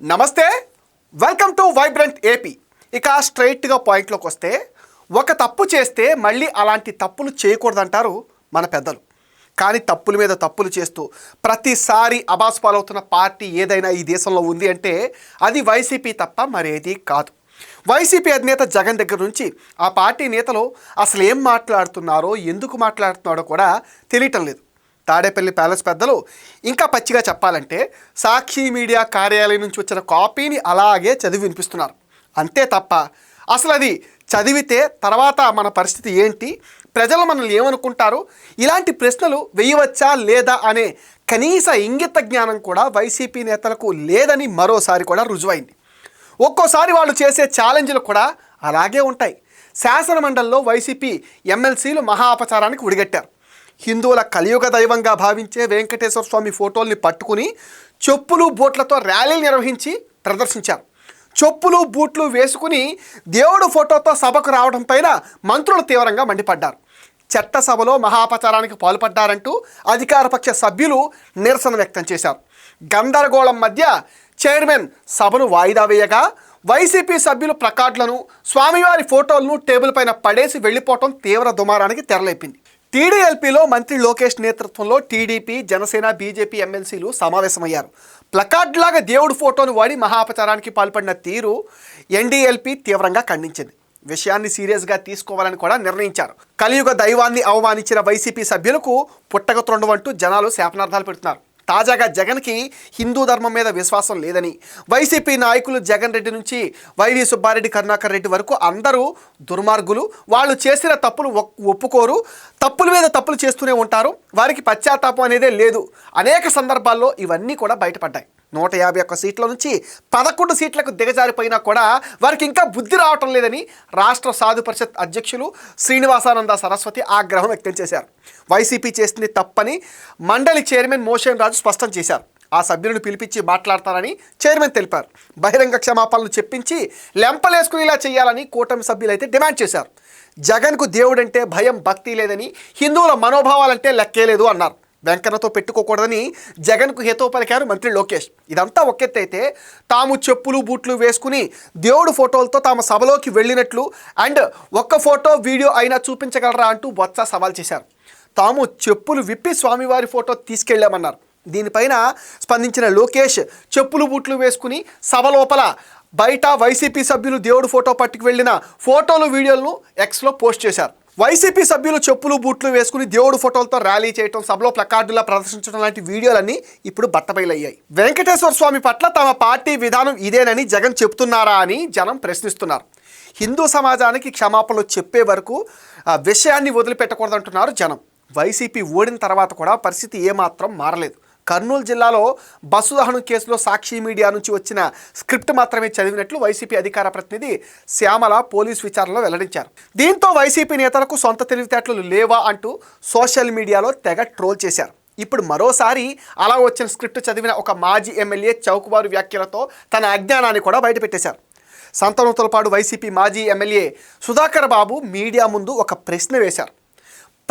నమస్తే, welcome to vibrant AP. ఇక స్ట్రైట్గా పాయింట్లోకి వస్తే, ఒక తప్పు చేస్తే మళ్ళీ అలాంటి తప్పులు చేయకూడదంటారు మన పెద్దలు. కానీ తప్పుల మీద తప్పులు చేస్తూ ప్రతిసారి అబాస్ పాలవుతున్న పార్టీ ఏదైనా ఈ దేశంలో ఉంది అంటే అది వైసీపీ తప్ప మరేది కాదు. వైసీపీ అధినేత జగన్ దగ్గర నుంచి ఆ పార్టీ నేతలు అసలు ఏం మాట్లాడుతున్నారో, ఎందుకు మాట్లాడుతున్నారో కూడా తెలియటం లేదు. తాడేపల్లి ప్యాలెస్ పెద్దలు ఇంకా పచ్చిగా చెప్పాలంటే సాక్షి మీడియా కార్యాలయం నుంచి వచ్చిన కాపీని అలాగే చదివి వినిపిస్తున్నారు అంతే తప్ప అసలు అది చదివితే తర్వాత మన పరిస్థితి ఏంటి, ప్రజలు మనల్ని ఏమనుకుంటారు, ఇలాంటి ప్రశ్నలు వేయవచ్చా లేదా అనే కనీస ఇంగిత జ్ఞానం కూడా వైసీపీ నేతలకు లేదని మరోసారి కూడా రుజువైంది. ఒక్కోసారి వాళ్ళు చేసే ఛాలెంజ్లు కూడా అలాగే ఉంటాయి. శాసనమండలిలో వైసీపీ ఎమ్మెల్సీలు మహా అపచారానికి ఉడిగట్టారు. హిందువుల కలియుగ దైవంగా భావించే వెంకటేశ్వర స్వామి ఫోటోల్ని పట్టుకుని చెప్పులు బూట్లతో ర్యాలీలు నిర్వహించి ప్రదర్శించారు. చెప్పులు బూట్లు వేసుకుని దేవుడు ఫోటోతో సభకు రావడం పైన మంత్రులు తీవ్రంగా మండిపడ్డారు. చట్టసభలో మహాపచారానికి పాల్పడ్డారంటూ అధికారపక్ష సభ్యులు నిరసన వ్యక్తం చేశారు. గందరగోళం మధ్య చైర్మన్ సభను వాయిదా వేయగా వైసీపీ సభ్యులు ప్లకార్డులను, స్వామివారి ఫోటోలను టేబుల్ పైన పడేసి వెళ్ళిపోవటం తీవ్ర దుమారానికి తెరలేపింది. టీడీఎల్పీలో మంత్రి లోకేష్ నేతృత్వంలో టీడీపీ, జనసేన, బీజేపీ ఎమ్మెల్సీలు సమావేశమయ్యారు. ప్లకార్డులాగా దేవుడి ఫోటోను వాడి మహాపచారానికి పాల్పడిన తీరు ఎన్డీఎల్పీ తీవ్రంగా ఖండించింది. విషయాన్ని సీరియస్గా తీసుకోవాలని కూడా నిర్ణయించారు. కలియుగ దైవాన్ని అవమానించిన వైసీపీ సభ్యులకు పుట్టక త్రొండవంటూ జనాలు శాపనార్థాలు పెడుతున్నారు. తాజాగా జగన్కి హిందూ ధర్మం మీద విశ్వాసం లేదని వైసీపీ నాయకులు జగన్ రెడ్డి నుంచి వైవి సుబ్బారెడ్డి, కరుణాకర్ రెడ్డి వరకు అందరూ దుర్మార్గులు, వాళ్ళు చేసిన తప్పులు ఒప్పుకోరు, తప్పుల మీద తప్పులు చేస్తూనే ఉంటారు, వారికి పశ్చాత్తాపం అనేదే లేదు. అనేక సందర్భాల్లో ఇవన్నీ కూడా బయటపడ్డాయి. 151 సీట్ల నుంచి 11 సీట్లకు దిగజారిపోయినా కూడా వారికి ఇంకా బుద్ధి రావటం లేదని రాష్ట్ర సాధు పరిషత్ అధ్యక్షులు శ్రీనివాసానంద సరస్వతి ఆగ్రహం వ్యక్తం చేశారు. వైసీపీ చేసింది తప్పని మండలి చైర్మన్ మోషన్ రాజు స్పష్టం చేశారు. ఆ సభ్యులను పిలిపించి మాట్లాడతారని చైర్మన్ తెలిపారు. బహిరంగ క్షమాపణలు చెప్పించి లెంపలేసుకునేలా చేయాలని కూటమి సభ్యులైతే డిమాండ్ చేశారు. జగన్కు దేవుడంటే భయం, భక్తి లేదని, హిందువుల మనోభావాలంటే లెక్కే లేదు అన్నారు. వెంకన్నతో పెట్టుకోకూడదని జగన్కు హేతో పలికారు మంత్రి లోకేష్. ఇదంతా ఒకెత్తైతే తాము చెప్పులు బూట్లు వేసుకుని దేవుడు ఫోటోలతో తాము సభలోకి వెళ్ళినట్లు అండ్ ఒక్క ఫోటో వీడియో అయినా చూపించగలరా అంటూ బొత్స సవాల్ చేశారు. తాము చెప్పులు విప్పి స్వామివారి ఫోటో తీసుకెళ్లామన్నారు. దీనిపైన స్పందించిన లోకేష్ చెప్పులు బూట్లు వేసుకుని సభ లోపల బయట వైసీపీ సభ్యులు దేవుడు ఫోటో పట్టుకు వెళ్ళిన ఫోటోలు, వీడియోలను ఎక్స్లో పోస్ట్ చేశారు. వైసీపీ సభ్యులు చెప్పులు బూట్లు వేసుకుని దేవుడు ఫోటోలతో ర్యాలీ చేయడం, సభలో ప్లకార్డులా ప్రదర్శించడం లాంటి వీడియోలన్నీ ఇప్పుడు బట్టబయలయ్యాయి. వెంకటేశ్వర స్వామి పట్ల తమ పార్టీ విధానం ఇదేనని జగన్ చెప్తున్నారా అని జనం ప్రశ్నిస్తున్నారు. హిందూ సమాజానికి క్షమాపణలు చెప్పే వరకు ఆ విషయాన్ని వదిలిపెట్టకూడదంటున్నారు జనం. వైసీపీ ఓడిన తర్వాత కూడా పరిస్థితి ఏమాత్రం మారలేదు. కర్నూలు జిల్లాలో బస్సు దహనం కేసులో సాక్షి మీడియా నుంచి వచ్చిన స్క్రిప్ట్ మాత్రమే చదివినట్లు వైసీపీ అధికార ప్రతినిధి శ్యామల పోలీసు విచారణలో వెల్లడించారు. దీంతో వైసీపీ నేతలకు సొంత తెలివితేటలు లేవా అంటూ సోషల్ మీడియాలో తెగ ట్రోల్ చేశారు. ఇప్పుడు మరోసారి అలా వచ్చిన స్క్రిప్ట్ చదివిన ఒక మాజీ ఎమ్మెల్యే చౌకబారు వ్యాఖ్యలతో తన అజ్ఞానాన్ని కూడా బయటపెట్టేశారు. సంతనూతలపాడు వైసీపీ మాజీ ఎమ్మెల్యే సుధాకర్ బాబు మీడియా ముందు ఒక ప్రశ్న వేశారు.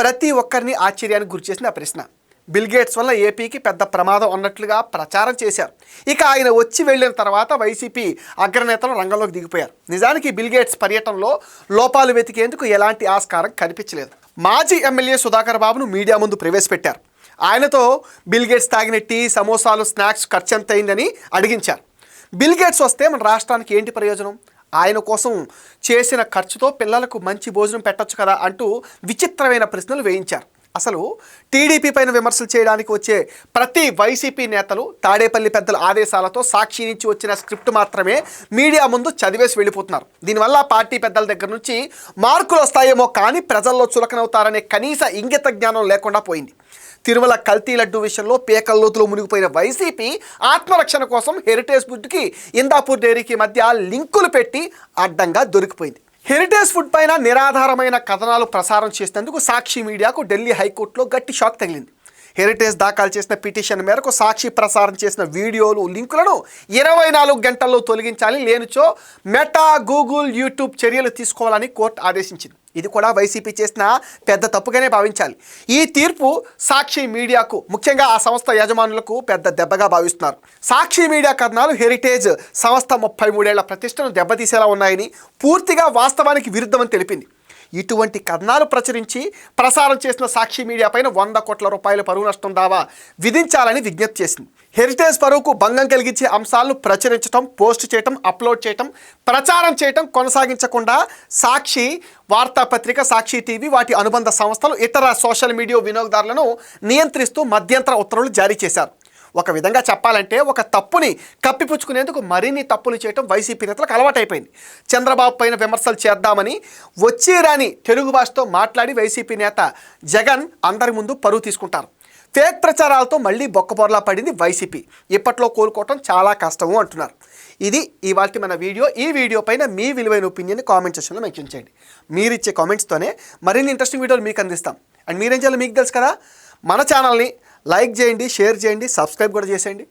ప్రతి ఒక్కరిని ఆశ్చర్యానికి గురిచేసిన ఆ ప్రశ్న, బిల్ గేట్స్ వల్ల ఏపీకి పెద్ద ప్రమాదం అన్నట్లుగా ప్రచారం చేశారు. ఇక ఆయన వచ్చి వెళ్ళిన తర్వాత వైసీపీ అగ్రనేతలు రంగంలోకి దిగిపోయారు. నిజానికి బిల్ గేట్స్ పర్యటనలో లోపాలు వెతికేందుకు ఎలాంటి ఆస్కారం కనిపించలేదు. మాజీ ఎమ్మెల్యే సుధాకర్ బాబును మీడియా ముందు ప్రవేశపెట్టారు. ఆయనతో బిల్ గేట్స్ తాగిన టీ, సమోసాలు, స్నాక్స్ ఖర్చు ఎంత అయిందని అడిగించారు. బిల్ గేట్స్ వస్తే మన రాష్ట్రానికి ఏంటి ప్రయోజనం, ఆయన కోసం చేసిన ఖర్చుతో పిల్లలకు మంచి భోజనం పెట్టొచ్చు కదా అంటూ విచిత్రమైన ప్రశ్నలు వేయించారు. అసలు టీడీపీ పైన విమర్శలు చేయడానికి వచ్చే ప్రతి వైసీపీ నేతలు తాడేపల్లి పెద్దల ఆదేశాలతో సాక్షి నుంచి వచ్చిన స్క్రిప్ట్ మాత్రమే మీడియా ముందు చదివేసి వెళ్ళిపోతున్నారు. దీనివల్ల పార్టీ పెద్దల దగ్గర నుంచి మార్కులు వస్తాయేమో కానీ ప్రజల్లో చులకనవుతారనే కనీస ఇంగిత జ్ఞానం లేకుండా పోయింది. తిరుమల కల్తీ లడ్డు విషయంలో పేకల్లోతులో మునిగిపోయిన వైసీపీ ఆత్మరక్షణ కోసం హెరిటేజ్ ఫుడ్కి, ఇందాపూర్ డైరీకి మధ్య లింకులు పెట్టి అడ్డంగా దొరికిపోయింది. హెరిటేజ్ ఫుడ్ పైన నిరాధారమైన కథనాలు ప్రసారం చేసినందుకు సాక్షి మీడియాకు ఢిల్లీ హైకోర్టులో గట్టి షాక్ తగిలింది. హెరిటేజ్ దాఖలు చేసిన పిటిషన్ మేరకు సాక్షి ప్రసారం చేసిన వీడియోలు లింకులను 24 గంటల్లో తొలగించాలి, లేనిచో మెటా, గూగుల్, యూట్యూబ్ చర్యలు తీసుకోవాలని కోర్టు ఆదేశించింది. ఇది కూడా వైసీపీ చేసిన పెద్ద తప్పుగానే భావించాలి. ఈ తీర్పు సాక్షి మీడియాకు, ముఖ్యంగా ఆ సంస్థ యజమానులకు పెద్ద దెబ్బగా భావిస్తున్నారు. సాక్షి మీడియా కథనాలు హెరిటేజ్ సంస్థ 33 ఏళ్ల ప్రతిష్టను దెబ్బతీసేలా ఉన్నాయని, పూర్తిగా వాస్తవానికి విరుద్ధమని తెలిపింది. ఇటువంటి కథనాలు ప్రచురించి ప్రసారం చేసిన సాక్షి మీడియా పైన 100 కోట్ల రూపాయల పరువు నష్టం దావా విధించాలని విజ్ఞప్తి చేసింది. హెరిటేజ్ పరువుకు భంగం కలిగించే అంశాలను ప్రచురించడం, పోస్ట్ చేయటం, అప్లోడ్ చేయటం, ప్రచారం చేయటం కొనసాగించకుండా సాక్షి వార్తాపత్రిక, సాక్షి టీవీ, వాటి అనుబంధ సంస్థలు, ఇతర సోషల్ మీడియా వినియోగదారులను నియంత్రిస్తూ మధ్యంతర ఉత్తర్వులు జారీ చేశారు. ఒక విధంగా చెప్పాలంటే ఒక తప్పుని కప్పిపుచ్చుకునేందుకు మరిన్ని తప్పులు చేయటం వైసీపీ నేతలకు అలవాటైపోయింది. చంద్రబాబు పైన విమర్శలు చేద్దామని వచ్చి రాని తెలుగు భాషతో మాట్లాడి వైసీపీ నేత జగన్ అందరి ముందు పరువు తీసుకుంటారు. ఫేక్ ప్రచారాలతో మళ్ళీ బొక్కబొరలా పడింది వైసీపీ. ఇప్పట్లో కోలుకోవటం చాలా కష్టము అంటున్నారు. ఇది ఇవాల్టి మన వీడియో. ఈ వీడియో పైన మీ విలువైన ఒపీనియన్ కామెంట్ సెక్షన్లో మెన్షన్ చేయండి. మీరు ఇచ్చే కామెంట్స్తోనే మరిన్ని ఇంట్రెస్టింగ్ వీడియోలు మీకు అందిస్తాం. అండ్ మీరేం చేయాలో మీకు తెలుసు కదా, మన ఛానల్ని లైక్ చేయండి, షేర్ చేయండి, సబ్స్క్రైబ్ కూడా చేసేయండి.